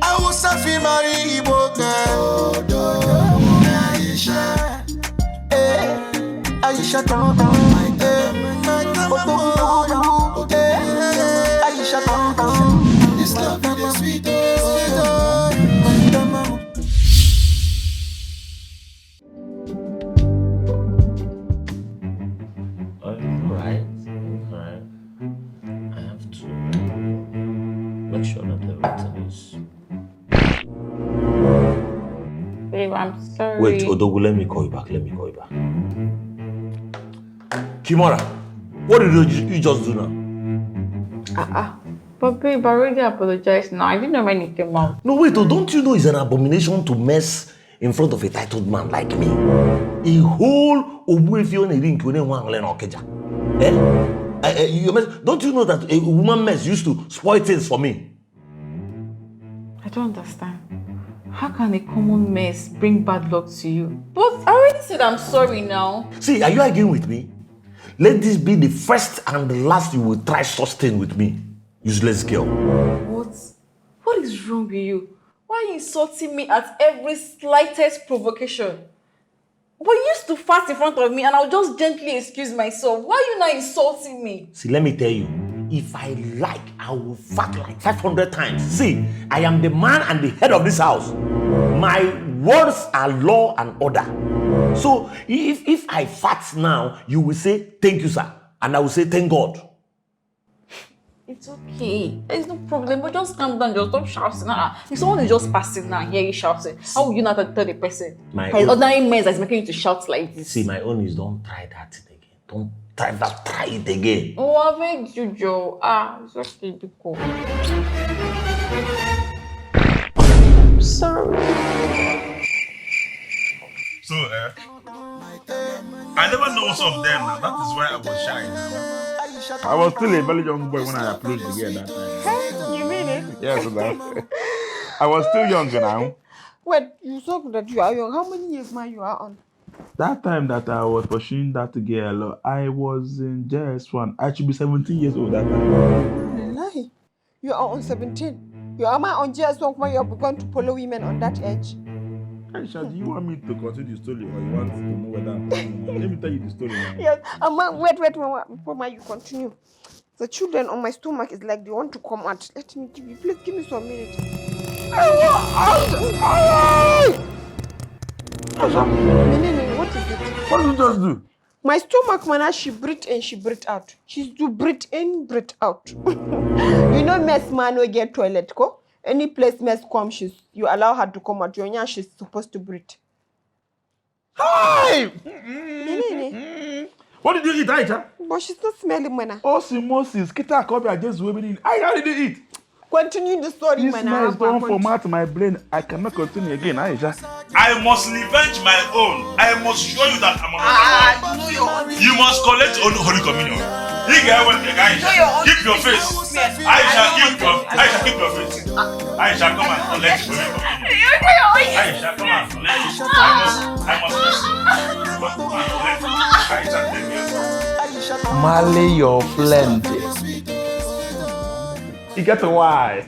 Hausa fi marry Igbo girl. Aisha, Aisha, Aisha, this love is sweet. Alright. I have to make sure that everything is. Babe, I'm sorry. Wait, ODOGWU, let me call you back. Kimora, what did you just do now? But babe, I already apologized now. I didn't know when it came out. No, wait, don't you know it's an abomination to mess in front of a titled man like me? A whole don't you know that a woman mess used to spoil things for me? I don't understand. How can a common mess bring bad luck to you? But I already said I'm sorry now. See, are you arguing with me? Let this be the first and the last you will try such thing with me, useless girl. What is wrong with you? Why are you insulting me at every slightest provocation? But you used to fart in front of me and I'll just gently excuse myself. Why are you not insulting me? See, let me tell you, if I like, I will fart like 500 times. See, I am the man and the head of this house. My words are law and order. So if I fart now, you will say, thank you, sir. And I will say, thank God. It's okay. There's no problem. But just calm down. Just stop shouting. If someone is just passing now and hear you shouting, how will you not tell the person? Ordinary mess that's making you to shout like this. See, my own is don't try that thing again. Don't try that. Try it again. Oh, I beg you, Joe. It's okay to go. I'm sorry. So, I never know some of them. That is why I was shy. I was still a very young boy when I approached the girl that time. You mean it? Yes, I was still young now. Wait, you said that you are young. How many years now you are on? That time that I was pursuing that girl, I was in JS1. I should be 17 years old that time. Lie. You are on 17. You are on JS1 when you are going to follow women on that age. Aisha, do you want me to continue the story or you want to know whether I'm talking? Let me tell you the story now. Yes. Wait, before you continue. The children on my stomach is like they want to come out. Let me please give me some minutes. What is it? What did you just do? My stomach, man, she breathe in, she breathe out. She's do breathe in, breathe out. You know, mess man will get toilet, ko? Any place mess come, you allow her to come out. She's supposed to breathe. Hi! What did you eat, Aisha? But she's not smelling, man. Osmosis, kita kobe against women. How did you eat? Continue the story, man. This mess don't format my brain. I cannot continue again, Aisha. I must revenge my own. I must show you that I'm on the You must collect your own Holy Communion. Keep your face. Aisha, keep your face. Aisha, come and collect the Holy Communion. Aisha, come and collect it. I must Aisha, take it. Marley your friend. You get the why.